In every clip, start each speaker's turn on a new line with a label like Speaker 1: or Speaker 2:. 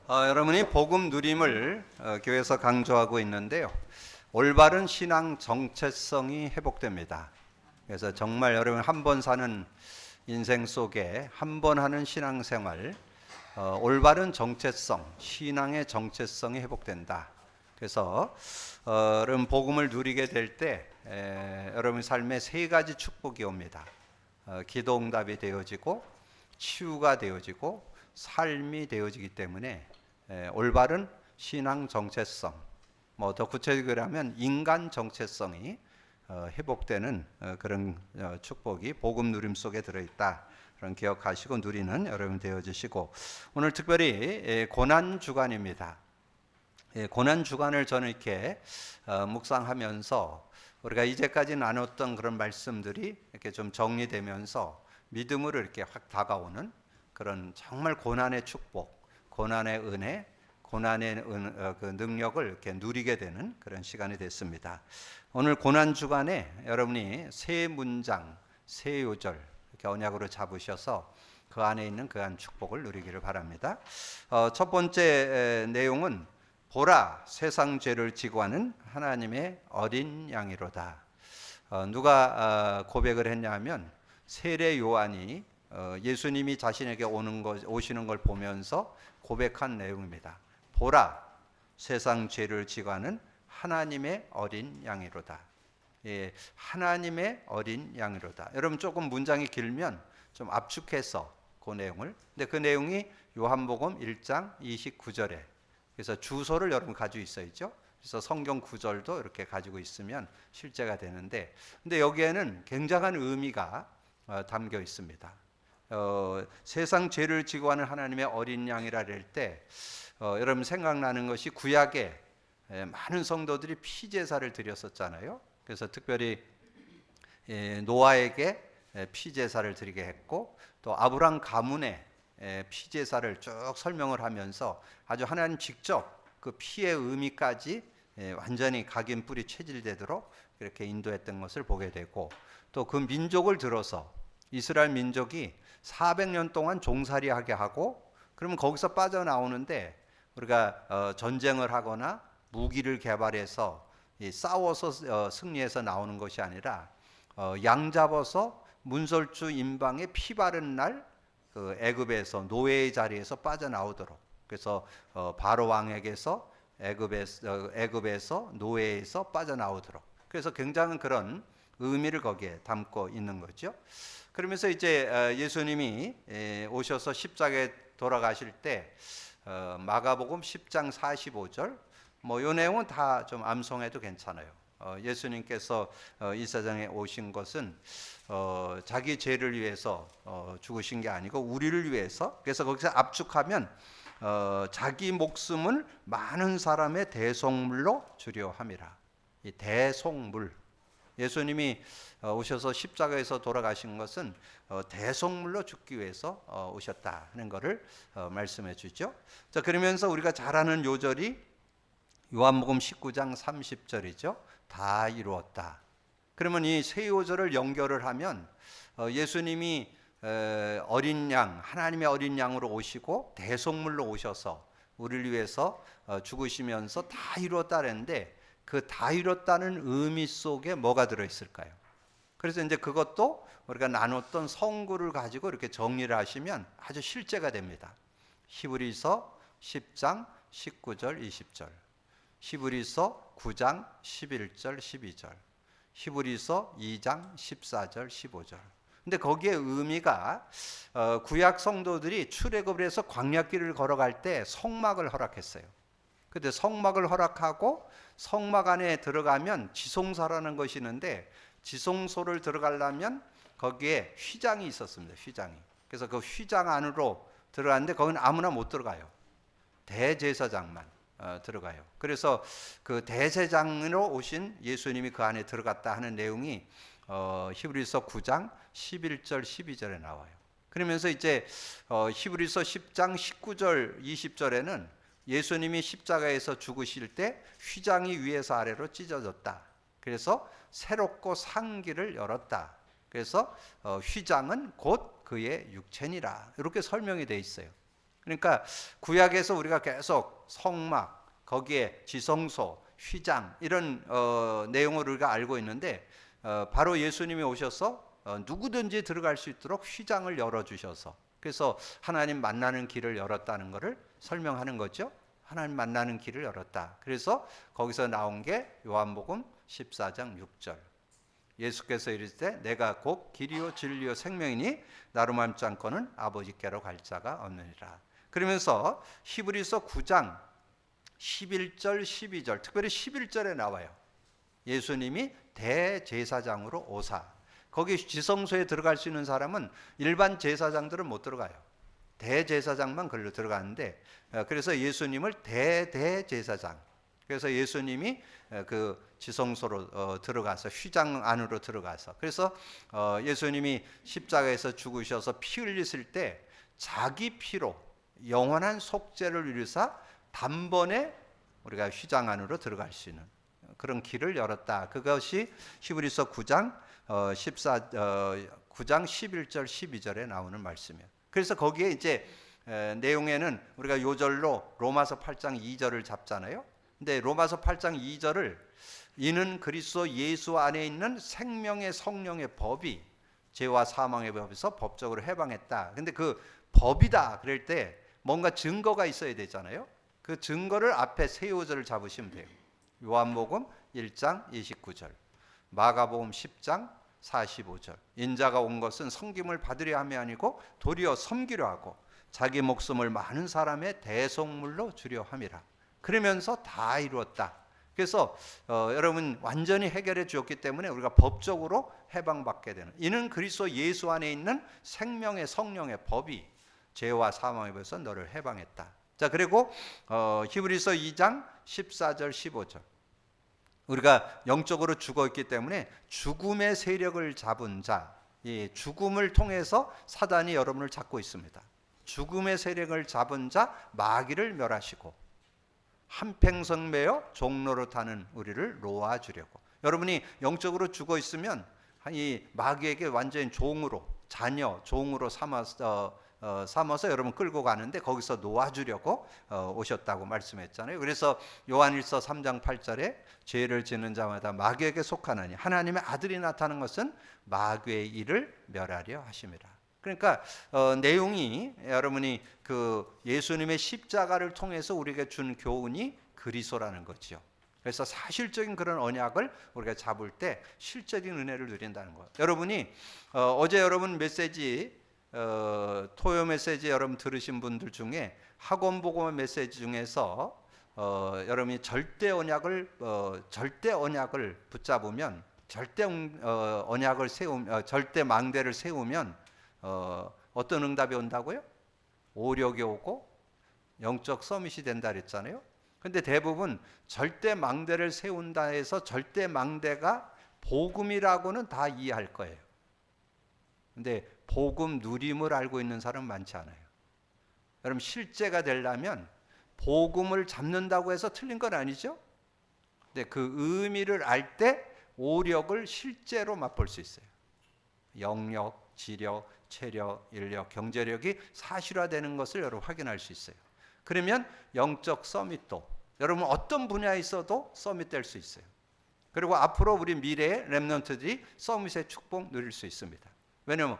Speaker 1: 여러분이 복음 누림을 교회에서 강조하고 있는데요. 올바른 신앙 정체성이 회복됩니다. 그래서 정말 여러분 한 번 사는 인생 속에 한 번 하는 신앙생활, 올바른 정체성, 신앙의 정체성이 회복된다. 그래서 여러분 복음을 누리게 될 때 여러분 삶에 세 가지 축복이 옵니다. 기도 응답이 되어지고 치유가 되어지고 삶이 되어지기 때문에 올바른 신앙 정체성, 뭐 더 구체적으로 하면 인간 정체성이 회복되는 그런 축복이 복음 누림 속에 들어있다. 그런 기억하시고 누리는 여러분 되어주시고, 오늘 특별히 고난 주간입니다. 고난 주간을 저는 이렇게 묵상하면서 우리가 이제까지 나눴던 그런 말씀들이 이렇게 좀 정리되면서 믿음으로 이렇게 확 다가오는 그런 정말 고난의 축복, 고난의 은혜, 고난의 그 능력을 이렇게 누리게 되는 그런 시간이 됐습니다. 오늘 고난 주간에 여러분이 세 문장, 세 요절 이렇게 언약으로 잡으셔서 그 안에 있는 그 한 축복을 누리기를 바랍니다. 첫 번째 내용은 보라, 세상 죄를 지고 하는 하나님의 어린 양이로다. 누가 고백을 했냐면 세례 요한이 예수님이 자신에게 오시는 걸 보면서 고백한 내용입니다. 보라, 세상 죄를 지고 하는 하나님의 어린 양이로다. 예, 하나님의 어린 양이로다. 여러분 조금 문장이 길면 좀 압축해서 그 내용을, 근데 그 내용이 요한복음 1장 29절에, 그래서 주소를 여러분 가지고 있어야죠. 그래서 성경 구절도 이렇게 가지고 있으면 실제가 되는데, 근데 여기에는 굉장한 의미가 담겨 있습니다. 세상 죄를 지고 하는 하나님의 어린 양이라 할 때 여러분 생각나는 것이 구약에 많은 성도들이 피제사를 드렸었잖아요. 그래서 특별히 노아에게 피제사를 드리게 했고, 또 아브람 가문에 피제사를 쭉 설명을 하면서 아주 하나님 직접 그 피의 의미까지 완전히 각인 뿌리 체질되도록 그렇게 인도했던 것을 보게 되고, 또 그 민족을 들어서 이스라엘 민족이 400년 동안 종살이하게 하고, 그러면 거기서 빠져나오는데 우리가 전쟁을 하거나 무기를 개발해서 싸워서 승리해서 나오는 것이 아니라 양 잡아서 문설주 임방에 피 바른 날 그 애굽에서 노예의 자리에서 빠져나오도록, 그래서 바로 왕에게서 애굽에서 노예에서 빠져나오도록, 그래서 굉장한 그런 의미를 거기에 담고 있는 거죠. 그러면서 이제 예수님이 오셔서 십자가에 돌아가실 때 마가복음 10장 45절, 뭐 이 내용은 다 좀 암송해도 괜찮아요. 예수님께서 이 세상에 오신 것은 자기 죄를 위해서 죽으신 게 아니고 우리를 위해서, 그래서 거기서 압축하면 자기 목숨을 많은 사람의 대속물로 주려 함이라. 이 대속물, 예수님이 오셔서 십자가에서 돌아가신 것은 대속물로 죽기 위해서 오셨다 하는 것을 말씀해 주죠. 자, 그러면서 우리가 잘 아는 요절이 요한복음 19장 30절이죠. 다 이루었다. 그러면 이 세 요절을 연결을 하면 예수님이 어린 양, 하나님의 어린 양으로 오시고 대속물로 오셔서 우리를 위해서 죽으시면서 다 이루었다는데, 그 다 이뤘다는 의미 속에 뭐가 들어있을까요? 그래서 이제 그것도 우리가 나눴던 성구를 가지고 이렇게 정리를 하시면 아주 실제가 됩니다. 히브리서 10장 19절 20절, 히브리서 9장 11절 12절, 히브리서 2장 14절 15절. 근데 거기에 의미가 구약 성도들이 출애굽을 해서 광야길을 걸어갈 때 성막을 허락했어요. 근데 성막을 허락하고 성막 안에 들어가면 지성소라는 것이 있는데, 지성소를 들어가려면 거기에 휘장이 있었습니다. 휘장이. 그래서 그 휘장 안으로 들어갔는데 거기는 아무나 못 들어가요. 대제사장만 들어가요. 그래서 그 대제사장으로 오신 예수님이 그 안에 들어갔다 하는 내용이 히브리서 9장 11절 12절에 나와요. 그러면서 이제 히브리서 10장 19절 20절에는 예수님이 십자가에서 죽으실 때 휘장이 위에서 아래로 찢어졌다. 그래서 새롭고 산 길을 열었다. 그래서 휘장은 곧 그의 육체니라. 이렇게 설명이 되어 있어요. 그러니까 구약에서 우리가 계속 성막, 거기에 지성소, 휘장 이런 내용을 우리가 알고 있는데 바로 예수님이 오셔서 누구든지 들어갈 수 있도록 휘장을 열어주셔서 그래서 하나님 만나는 길을 열었다는 것을 설명하는 거죠. 하나님 만나는 길을 열었다. 그래서 거기서 나온 게 요한복음 14장 6절. 예수께서 이르시되 내가 곧 길이요 진리요 생명이니 나로 말미암지 않고는 아버지께로 갈 자가 없느니라. 그러면서 히브리서 9장 11절 12절 특별히 11절에 나와요. 예수님이 대제사장으로 오사. 거기 지성소에 들어갈 수 있는 사람은 일반 제사장들은 못 들어가요. 대제사장만 걸로 들어가는데 그래서 예수님을 대제사장. 그래서 예수님이 그 지성소로 들어가서 휘장 안으로 들어가서 그래서 예수님이 십자가에서 죽으셔서 피 흘리실 때 자기 피로 영원한 속죄를 이루사 단번에 우리가 휘장 안으로 들어갈 수 있는 그런 길을 열었다. 그것이 히브리서 9장 9장 11절 12절에 나오는 말씀이에요. 그래서 거기에 이제 내용에는 우리가 요절로 로마서 8장 2절을 잡잖아요. 근데 로마서 8장 2절을 이는 그리스도 예수 안에 있는 생명의 성령의 법이 죄와 사망의 법에서 법적으로 해방했다. 근데 그 법이다 그럴 때 뭔가 증거가 있어야 되잖아요. 그 증거를 앞에 세 요절을 잡으시면 돼요. 요한복음 1장 29절, 마가복음 10장 45절. 인자가 온 것은 섬김을 받으려 함이 아니고 도리어 섬기려 하고 자기 목숨을 많은 사람의 대속물로 주려 함이라. 그러면서 다 이루었다. 그래서 여러분 완전히 해결해 주었기 때문에 우리가 법적으로 해방받게 되는 이는 그리스도 예수 안에 있는 생명의 성령의 법이 죄와 사망의 법에서 너를 해방했다. 자 그리고 히브리서 2장 14절 15절 우리가 영적으로 죽어있기 때문에 죽음의 세력을 잡은 자, 이 죽음을 통해서 사단이 여러분을 잡고 있습니다. 죽음의 세력을 잡은 자 마귀를 멸하시고 한평생 매어 종로로 타는 우리를 놓아주려고. 여러분이 영적으로 죽어 있으면 이 마귀에게 완전히 종으로 자녀 종으로 삼아서 여러분 끌고 가는데 거기서 놓아주려고 오셨다고 말씀했잖아요. 그래서 요한일서 3장 8절에 죄를 짓는 자마다 마귀에게 속하나니 하나님의 아들이 나타난 것은 마귀의 일을 멸하려 하심이라. 그러니까 내용이 여러분이 그 예수님의 십자가를 통해서 우리에게 준 교훈이 그리스도라는 거죠. 그래서 사실적인 그런 언약을 우리가 잡을 때 실적인 은혜를 누린다는 거예요. 여러분이 어제 여러분 메시지 토요 메시지 여러분 들으신 분들 중에 학원 복음 메시지 중에서 여러분이 절대 언약을 붙잡으면 절대 언약을 세우면 절대 망대를 세우면 어떤 응답이 온다고요? 오력이 오고 영적 서밋이 된다 그랬잖아요. 근데 대부분 절대 망대를 세운다 해서 절대 망대가 복음이라고는 다 이해할 거예요. 근데 복음 누림을 알고 있는 사람은 많지 않아요. 여러분 실제가 되려면 복음을 잡는다고 해서 틀린 건 아니죠. 근데 그 의미를 알 때 오력을 실제로 맛볼 수 있어요. 영력, 지력, 체력, 인력, 경제력이 사실화되는 것을 여러분 확인할 수 있어요. 그러면 영적 서밋도 여러분 어떤 분야에 있어도 서밋 될 수 있어요. 그리고 앞으로 우리 미래의 렘넌트들이 서밋의 축복 누릴 수 있습니다. 왜냐하면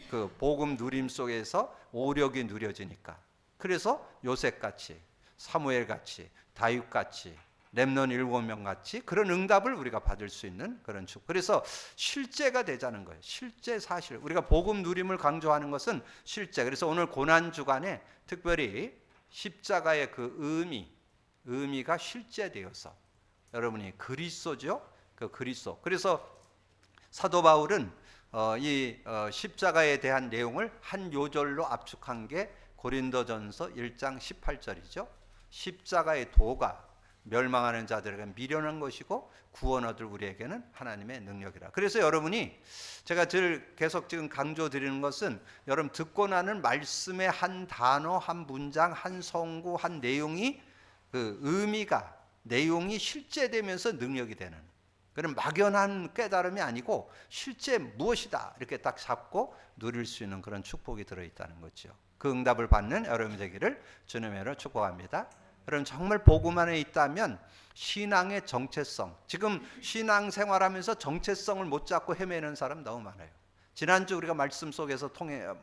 Speaker 1: 그 복음 누림 속에서 오력이 누려지니까. 그래서 요셉같이 사무엘같이 다윗같이 렘넌 7명 같이 그런 응답을 우리가 받을 수 있는 그런 축복. 그래서 실제가 되자는 거예요. 실제 사실. 우리가 복음 누림을 강조하는 것은 실제. 그래서 오늘 고난 주간에 특별히 십자가의 그 의미가 실제되어서 여러분이 그리스도죠. 그 그리스도. 그래서 사도 바울은 이 십자가에 대한 내용을 한 요절로 압축한 게 고린도전서 1장 18절이죠. 십자가의 도가 멸망하는 자들에게 미련한 것이고 구원 얻을 우리에게는 하나님의 능력이라. 그래서 여러분이 제가 늘 계속 지금 강조드리는 것은 여러분 듣고 나는 말씀의 한 단어, 한 문장, 한 성구, 한 내용이 그 의미가 내용이 실제되면서 능력이 되는 그런 막연한 깨달음이 아니고 실제 무엇이다 이렇게 딱 잡고 누릴 수 있는 그런 축복이 들어있다는 거죠. 그 응답을 받는 여러분 되기를 주님의 이름으로 축복합니다. 여러분 정말 복음 안에 있다면 신앙의 정체성, 지금 신앙생활하면서 정체성을 못 잡고 헤매는 사람 너무 많아요. 지난주 우리가 말씀 속에서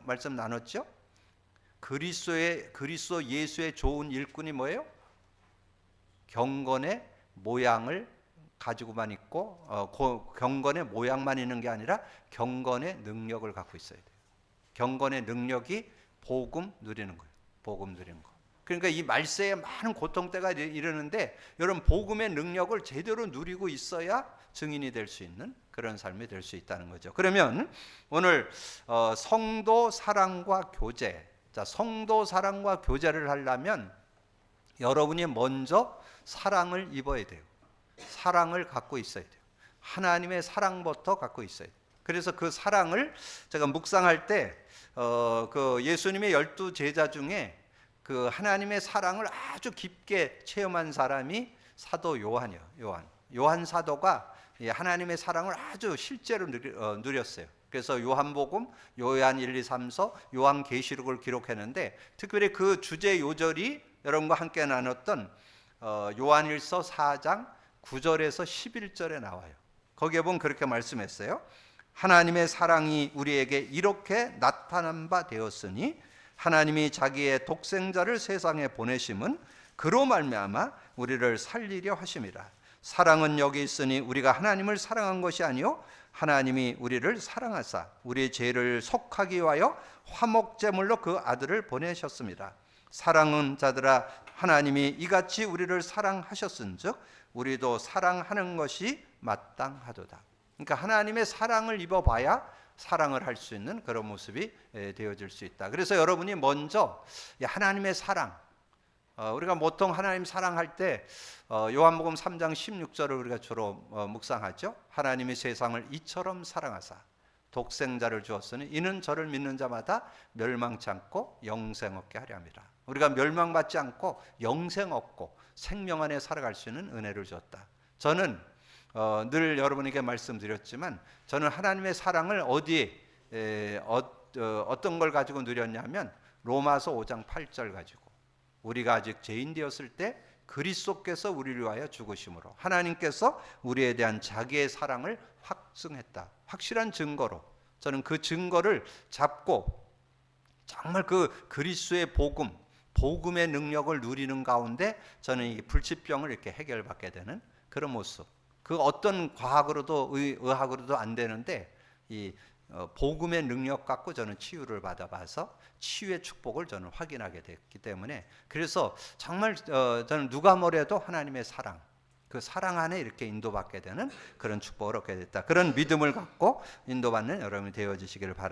Speaker 1: 말씀 나눴죠. 그리스도 예수의 좋은 일꾼이 뭐예요? 경건의 모양을 가지고만 있고 경건의 모양만 있는 게 아니라 경건의 능력을 갖고 있어야 돼요. 경건의 능력이 복음 누리는 거예요. 복음 누리는 거. 그러니까 이 말세에 많은 고통 때가 이르는데 여러분 복음의 능력을 제대로 누리고 있어야 증인이 될 수 있는 그런 삶이 될 수 있다는 거죠. 그러면 오늘 성도 사랑과 교제. 자, 성도 사랑과 교제를 하려면 여러분이 먼저 사랑을 입어야 돼요. 사랑을 갖고 있어야 돼요. 하나님의 사랑부터 갖고 있어야 돼요. 그래서 그 사랑을 제가 묵상할 때 그 예수님의 12 제자 중에 그 하나님의 사랑을 아주 깊게 체험한 사람이 사도 요한이요. 요한 사도가 하나님의 사랑을 아주 실제로 누렸어요. 그래서 요한복음, 요한 1, 2, 3서, 요한계시록을 기록했는데 특별히 그 주제 요절이 여러분과 함께 나눴던 요한일서 4장 9절에서 11절에 나와요. 거기에 보면 그렇게 말씀했어요. 하나님의 사랑이 우리에게 이렇게 나타난 바 되었으니 하나님이 자기의 독생자를 세상에 보내심은 그로 말미암아 우리를 살리려 하심이라. 사랑은 여기 있으니 우리가 하나님을 사랑한 것이 아니요 하나님이 우리를 사랑하사 우리의 죄를 속하기 위하여 화목제물로 그 아들을 보내셨습니다. 사랑은 자들아 하나님이 이같이 우리를 사랑하셨은즉 우리도 사랑하는 것이 마땅하도다. 그러니까 하나님의 사랑을 입어봐야 사랑을 할 수 있는 그런 모습이 되어질 수 있다. 그래서 여러분이 먼저 하나님의 사랑, 우리가 보통 하나님 사랑할 때 요한복음 3장 16절을 우리가 주로 묵상하죠. 하나님이 세상을 이처럼 사랑하사 독생자를 주었으니 이는 저를 믿는 자마다 멸망치 않고 영생 얻게 하려 함이라. 우리가 멸망받지 않고 영생 얻고 생명 안에 살아갈 수 있는 은혜를 주었다. 저는 늘 여러분에게 말씀드렸지만 저는 하나님의 사랑을 어떤 걸 가지고 누렸냐면 로마서 5장 8절 가지고 우리가 아직 죄인 되었을 때 그리스도께서 우리를 위하여 죽으심으로 하나님께서 우리에 대한 자기의 사랑을 확증했다. 확실한 증거로 저는 그 증거를 잡고 정말 그 그리스도의 복음의 능력을 누리는 가운데 저는 이 불치병을 이렇게 해결받게 되는 그런 모습. 그 어떤 과학으로도 의학으로도 안 되는데 이 복음의 능력 갖고 저는 치유를 받아봐서 치유의 축복을 저는 확인하게 됐기 때문에 그래서 정말 저는 누가 뭐래도 하나님의 사랑, 그 사랑 안에 이렇게 인도받게 되는 그런 축복을 얻게 됐다. 그런 믿음을 갖고 인도받는 여러분이 되어지시기를 바랍니다.